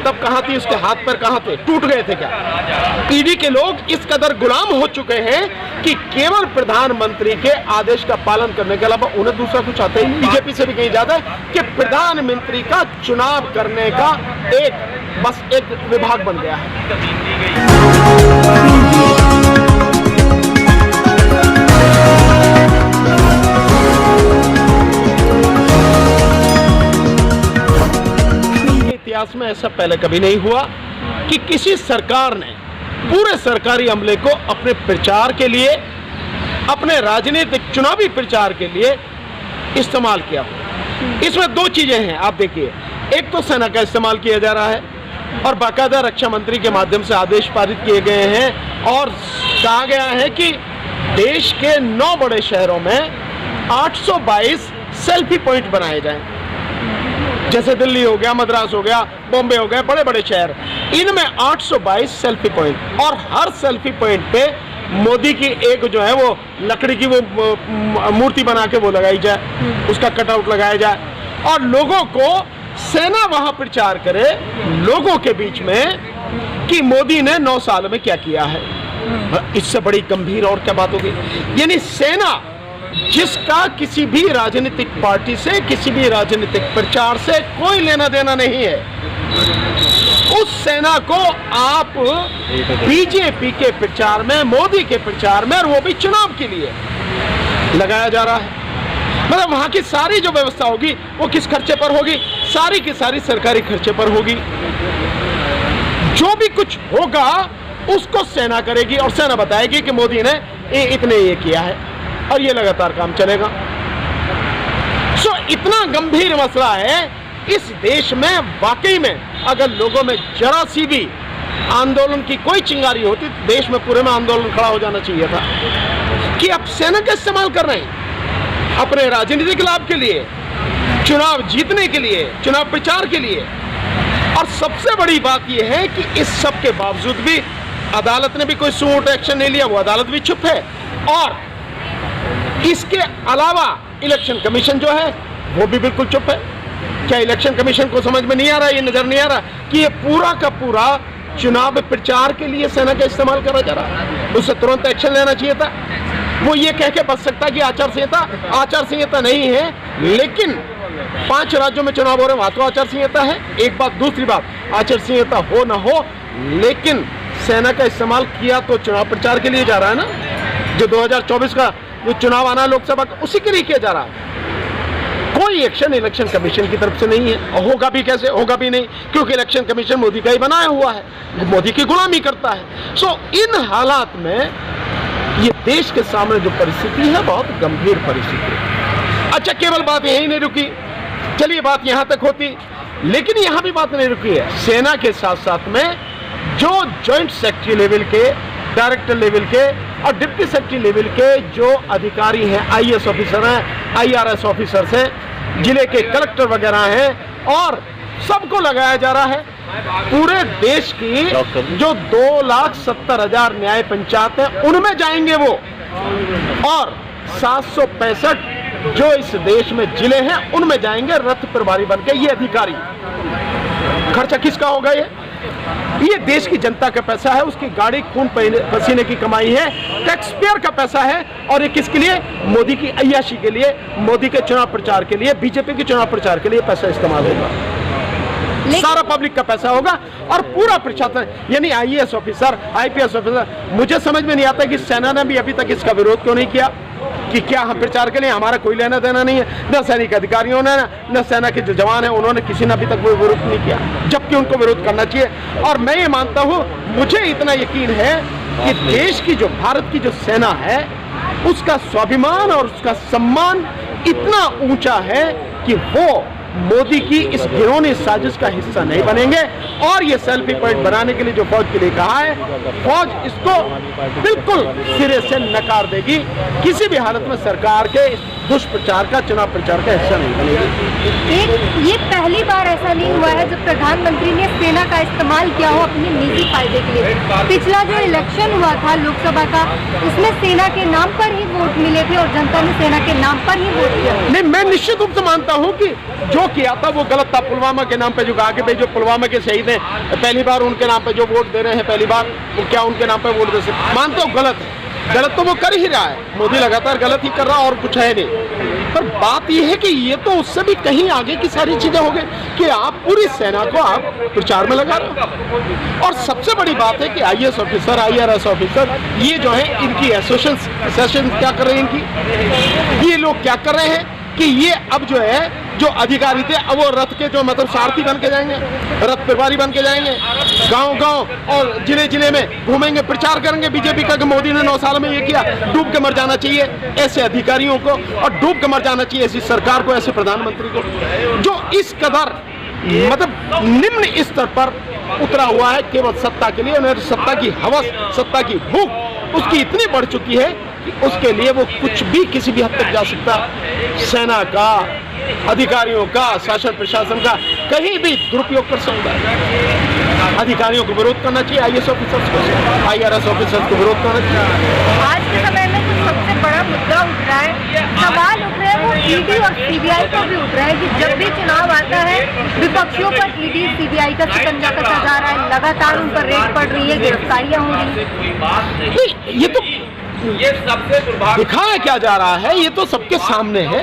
तब कहां थी, उसके हाथ पैर कहां थे, टूट गए थे क्या? ईडी के लोग इस कदर गुलाम हो चुके हैं कि केवल प्रधानमंत्री के आदेश का पालन करने के अलावा उन्हें दूसरा कुछ आता ही नहीं। बीजेपी से भी कहीं ज्यादा है कि प्रधानमंत्री का चुनाव करने का बस एक विभाग बन गया है। इतिहास में ऐसा पहले कभी नहीं हुआ कि किसी सरकार ने पूरे सरकारी अमले को अपने प्रचार के लिए, अपने राजनीतिक चुनावी प्रचार के लिए इस्तेमाल किया। इसमें दो चीजें हैं, आप देखिए, एक तो सेना का इस्तेमाल किया जा रहा है और बाकायदा रक्षा मंत्री के माध्यम से आदेश पारित किए गए हैं और कहा गया है कि देश के 9 बड़े शहरों में 822 सेल्फी पॉइंट बनाए जाएं। जैसे दिल्ली हो गया, मद्रास हो गया, बॉम्बे हो गया, बड़े बड़े शहर, इनमें 822 सेल्फी पॉइंट, और हर सेल्फी पॉइंट पे मोदी की एक जो है वो लकड़ी की वो मूर्ति बना के वो लगाई जाए, उसका कटआउट लगाया जाए और लोगों को सेना वहां प्रचार करे लोगों के बीच में कि मोदी ने 9 साल में क्या किया है। इससे बड़ी गंभीर और क्या बात होगी? यानी सेना जिसका किसी भी राजनीतिक पार्टी से, किसी भी राजनीतिक प्रचार से कोई लेना देना नहीं है, उस सेना को आप बीजेपी के प्रचार में, मोदी के प्रचार में, और वो भी चुनाव के लिए लगाया जा रहा है। मतलब वहां की सारी जो व्यवस्था होगी वो किस खर्चे पर होगी? सारी की सारी सरकारी खर्चे पर होगी। जो भी कुछ होगा उसको सेना करेगी और सेना बताएगी कि मोदी ने इतने ये किया है और ये लगातार काम चलेगा। सो इतना गंभीर मसला है इस देश में। वाकई में अगर लोगों में जरा सी भी आंदोलन की कोई चिंगारी होती तो देश में पूरे में आंदोलन खड़ा हो जाना चाहिए था कि अब सेना का इस्तेमाल कर रहे हैं अपने राजनीतिक लाभ के लिए, चुनाव जीतने के लिए, चुनाव प्रचार के लिए। और सबसे बड़ी बात यह है कि इस सब के बावजूद भी अदालत ने भी कोई सूट एक्शन नहीं लिया, वो अदालत भी चुप है। और इसके अलावा इलेक्शन कमीशन जो है वो भी बिल्कुल चुप है। क्या इलेक्शन कमीशन को समझ में नहीं आ रहा, ये नजर नहीं आ रहा कि ये पूरा का पूरा चुनाव प्रचार के लिए सेना का इस्तेमाल करा जा रहा है? उससे तुरंत एक्शन लेना चाहिए था। वो ये कह के बच सकता कि आचार संहिता नहीं है, लेकिन 5 राज्यों में चुनाव हो रहे हैं, वहां तो आचार संहिता है। एक बात। दूसरी बात, आचार संहिता हो ना हो, लेकिन सेना का इस्तेमाल किया तो चुनाव प्रचार के लिए जा रहा है ना। जो 2024 का जो चुनाव आना है लोकसभा का, उसी के लिए किया जा रहा है। कोई एक्शन इलेक्शन कमीशन की तरफ से नहीं है और होगा भी कैसे? होगा भी नहीं, क्योंकि इलेक्शन कमीशन मोदी का ही बनाया हुआ है, मोदी की गुलामी करता है। सो इन हालात में ये देश के सामने जो परिस्थिति है बहुत गंभीर परिस्थिति है। अच्छा, केवल बात यही नहीं रुकी, चलिए बात यहां तक होती, लेकिन यहां भी बात नहीं रुकी है। सेना के साथ साथ में जो जॉइंट सेक्रेटरी लेवल के, डायरेक्टर लेवल के और डिप्टी सेक्रेटरी लेवल के जो अधिकारी हैं, आईएएस ऑफिसर हैं, आईआरएस ऑफिसर्स हैं, जिले के कलेक्टर वगैरह हैं, और सबको लगाया जा रहा है। पूरे देश की जो 2,70,000 न्याय पंचायत हैं उनमें जाएंगे वो, और 765 जो इस देश में जिले हैं उनमें जाएंगे रथ प्रभारी बनके ये अधिकारी। खर्चा किसका होगा? ये देश की जनता का पैसा है, उसकी गाड़ी खून पसीने की कमाई है, टैक्स पेयर का पैसा है। और ये किसके लिए? मोदी की अय्याशी के लिए, मोदी के चुनाव प्रचार के लिए, बीजेपी के चुनाव प्रचार के लिए पैसा इस्तेमाल होगा। सारा पब्लिक का पैसा होगा और पूरा प्रशासन, यानी आईएएस ऑफिसर, आईपीएस ऑफिसर। मुझे समझ में नहीं आता कि सेना ने भी अभी तक इसका विरोध क्यों नहीं किया कि क्या हम प्रचार के लिए हमारा कोई लेना देना नहीं है। न सैनिक अधिकारियों ने, न सेना के जो जवान हैं उन्होंने, किसी ने अभी तक कोई विरोध नहीं किया, जबकि उनको विरोध करना चाहिए। और मैं ये मानता हूँ, मुझे इतना यकीन है कि देश की जो, भारत की जो सेना है उसका स्वाभिमान और उसका सम्मान इतना ऊंचा है कि वो मोदी की इस घिनौनी साजिश का हिस्सा नहीं बनेंगे। और ये सेल्फी पॉइंट बनाने के लिए जो फौज के लिए कहा है, फौज इसको बिल्कुल सिरे से नकार देगी। किसी भी हालत में सरकार के दुष्प्रचार का, चुनाव प्रचार का हिस्सा नहीं बनेगी। ये पहली बार ऐसा नहीं हुआ है जब प्रधानमंत्री ने सेना का इस्तेमाल किया हो अपने निजी फायदे के लिए। पिछला जो इलेक्शन हुआ था लोकसभा का, उसमें सेना के नाम पर ही वोट मिले थे और जनता ने सेना के नाम पर ही वोट किया। नहीं, मैं निश्चित रूप से मानता हूँ कि जो किया था वो गलत था। पुलवामा के नाम पे जो कहा कि भाई जो पुलवामा के शहीद हैं, पहली बार उनके नाम पे जो वोट दे रहे हैं, पहली बार वो क्या उनके नाम पे वोट दे सकते? मानते हो गलत है, गलत तो वो कर ही रहा है, मोदी लगातार गलत ही कर रहा और कुछ है नहीं। पर बात यह है कि ये तो उससे भी कहीं आगे की सारी चीजें हो गई कि आप पूरी सेना को आप प्रचार में लगा रहे हो। और सबसे बड़ी बात है कि IAS ऑफिसर, IRS ऑफिसर, ये जो है इनकी एसोसिएशन क्या कर रहे हैं, इनकी ये लोग क्या कर रहे हैं कि ये अब जो है जो अधिकारी थे अब वो रथ के जो मतलब सारथी बन के जाएंगे, रथ प्रभारी बन के जाएंगे, गांव-गांव और जिले-जिले में घूमेंगे, प्रचार करेंगे बीजेपी का कि मोदी ने 9 साल में ये किया। डूब के मर जाना चाहिए ऐसे अधिकारियों को और डूब के मर जाना चाहिए ऐसी सरकार को, ऐसे प्रधानमंत्री को जो इस कदर मतलब निम्न स्तर पर उतरा हुआ है केवल सत्ता के लिए। उन्हें सत्ता की हवस, सत्ता की भूख उसकी इतनी बढ़ चुकी है कि उसके लिए वो कुछ भी किसी भी हद तक जा सकता। सेना का, अधिकारियों का, शासन प्रशासन का कहीं भी दुरुपयोग कर सकता है। अधिकारियों को विरोध करना चाहिए, IAS ऑफिसर्स को, IRS ऑफिसर्स को विरोध करना चाहिए। आज के समय में जो सबसे बड़ा मुद्दा उठ रहा है, सवाल उठ रहे हैं वो ED और CBI का भी उठ रहा है कि जब भी चुनाव आता है विपक्षियों पर ED CBI का शिकंजा कसा जा रहा है, लगातार उन पर रेड पड़ रही है, गिरफ्तारियां हो रही है। ये तो दिखाया क्या जा रहा है, ये तो सबके सामने है,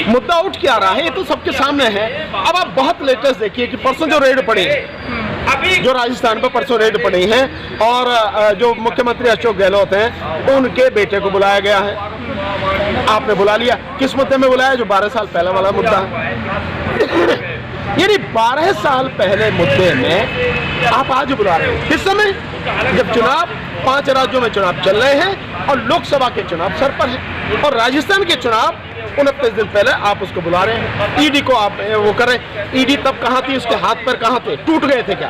मुद्दा उठ क्या रहा है, ये तो सबके सामने है। अब आप बहुत लेटेस्ट देखिए कि परसों जो रेड पड़ी है, जो राजस्थान पर परसों रेड पड़ी है और जो मुख्यमंत्री अशोक गहलोत हैं उनके बेटे को बुलाया गया है। आपने बुला लिया, किस मुद्दे में बुलाया? जो 12 साल पहले वाला मुद्दा है। यानी 12 साल पहले मुद्दे में आप आज बुला रहे हो, किस समय? जब चुनाव 5 राज्यों में चुनाव चल रहे हैं और लोकसभा के चुनाव सर पर है और राजस्थान के चुनाव 29 दिन पहले आप उसको बुला रहे हैं। ED को आप वो कर रहे हैं। ED तब कहाँ थी, उसके हाथ पर कहाँ थे, टूट गए थे क्या?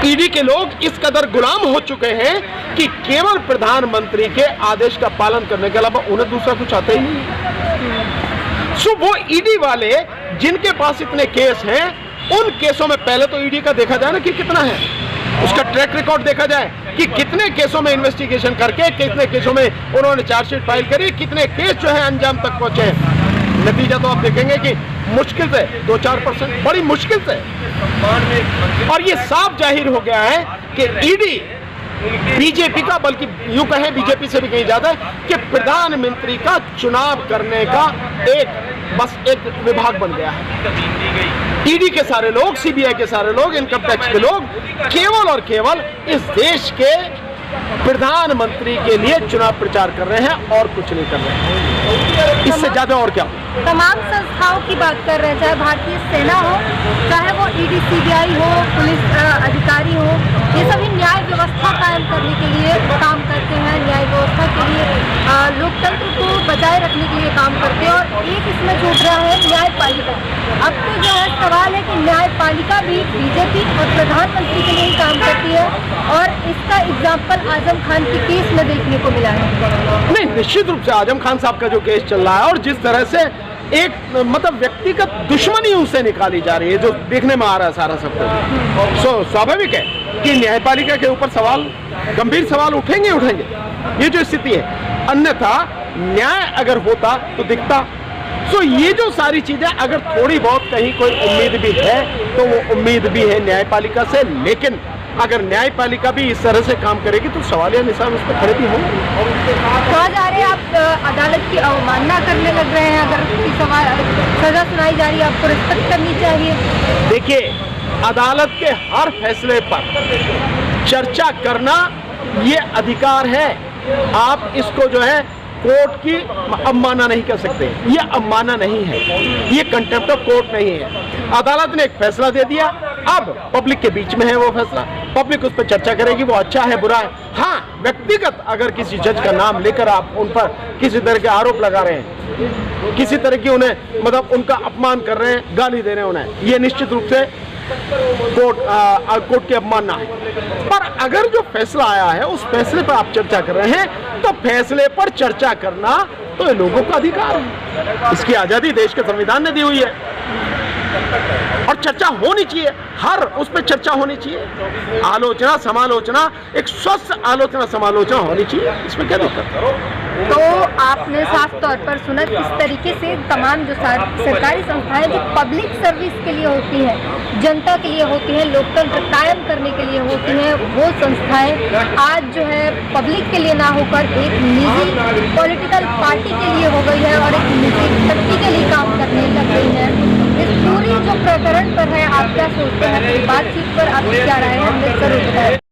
ED के लोग इस कदर गुलाम हो चुके हैं कि केवल प्रधानमंत्री के आदेश का पालन करने के अलावा उन्हें दूसरा कुछ आता ही नहीं। सो वो ED वाले जिनके पास इतने केस हैं, उन केसों में पहले तो ED का देखा जाए ना कि कितना है, उसका ट्रैक रिकॉर्ड देखा जाए कि कितने केसों में इन्वेस्टिगेशन करके, कितने केसों में उन्होंने चार्जशीट फाइल करी, कितने केस जो है अंजाम तक पहुंचे हैं। नतीजा तो आप देखेंगे कि मुश्किल से 2-4%, बड़ी मुश्किल से। और ये साफ जाहिर हो गया है कि ED बीजेपी का, बल्कि यूं कहें बीजेपी से भी कहीं ज्यादा है कि प्रधानमंत्री का चुनाव करने का बस एक विभाग बन गया है। ED के सारे लोग, CBI के सारे लोग, इनकम टैक्स के लोग केवल और केवल इस देश के प्रधानमंत्री के लिए चुनाव प्रचार कर रहे हैं और कुछ नहीं कर रहे हैं। इससे ज्यादा और क्या? तमाम संस्थाओं की बात कर रहे हैं, चाहे भारतीय सेना हो, चाहे वो ED CBI हो, पुलिस अधिकारी हो, ये सभी न्याय व्यवस्था कायम करने के लिए काम करते हैं, न्याय व्यवस्था के लिए, लोकतंत्र को बचाए रखने के लिए काम करते हैं। और एक इसमें छूट रहा है न्यायपालिका। अब तो जो है सवाल है कि न्यायपालिका भी बीजेपी और प्रधानमंत्री के लिए ही काम करती है और इसका एग्जाम्पल आजम खान के केस में देखने को मिला है। नहीं, निश्चित रूप से आजम खान साहब का जो केस चल रहा है और जिस तरह से एक मतलब व्यक्तिगत दुश्मनी उनसे निकाली जा रही है, जो देखने में आ रहा है सारा सब कुछ, स्वाभाविक है कि न्यायपालिका के ऊपर सवाल, गंभीर सवाल उठेंगे। ये जो स्थिति है, अन्यथा न्याय अगर होता तो दिखता। ये जो सारी चीजें अगर थोड़ी बहुत कहीं कोई उम्मीद भी है तो वो उम्मीद भी है न्यायपालिका से, लेकिन अगर न्यायपालिका भी इस तरह से काम करेगी तो सवालिया निशान उस पर खड़े भी होंगे। कहा जा रहे हैं आप अदालत की अवमानना करने लग रहे हैं, अगर सजा सुनाई जा रही है आपको रिस्पेक्ट करनी चाहिए। देखिए, अदालत के हर फैसले पर चर्चा करना ये अधिकार है। आप इसको जो है कोर्ट की अवमानना नहीं कर सकते, ये अवमानना नहीं है, ये कंटेम्प्ट ऑफ कोर्ट नहीं है। अदालत ने एक फैसला दे दिया, अब पब्लिक के बीच में है वो फैसला, पब्लिक उस पर चर्चा करेगी, वो अच्छा है बुरा है। हाँ, व्यक्तिगत अगर किसी जज का नाम लेकर आप उन पर किसी तरह के आरोप लगा रहे हैं, किसी तरह की उन्हें मतलब उनका अपमान कर रहे हैं, गाली दे रहे हैं उन्हें, ये निश्चित रूप से कोर्ट की अवमानना है। पर अगर जो फैसला आया है उस फैसले पर आप चर्चा कर रहे हैं तो फैसले पर चर्चा करना तो ये लोगों का अधिकार है, इसकी आजादी देश के संविधान ने दी हुई है और चर्चा होनी चाहिए, हर उस पर चर्चा होनी चाहिए, आलोचना समालोचना, एक स्वस्थ आलोचना समालोचना होनी चाहिए, इसमें क्या दिक्कत है? तो आपने साफ तौर पर सुना किस तरीके से तमाम जो सरकारी संस्थाएं जो पब्लिक सर्विस के लिए होती हैं, जनता के लिए होती हैं, लोकतंत्र कायम करने के लिए होती हैं, वो संस्थाएं आज जो है पब्लिक के लिए ना होकर एक निजी पॉलिटिकल पार्टी के लिए हो गई है और एक निजी व्यक्ति के लिए काम करने लग गई है। इस पूरी जो प्रकरण पर है आप क्या सोचते हैं? बातचीत पर आपकी क्या राय है? हमें जरूर बताएं।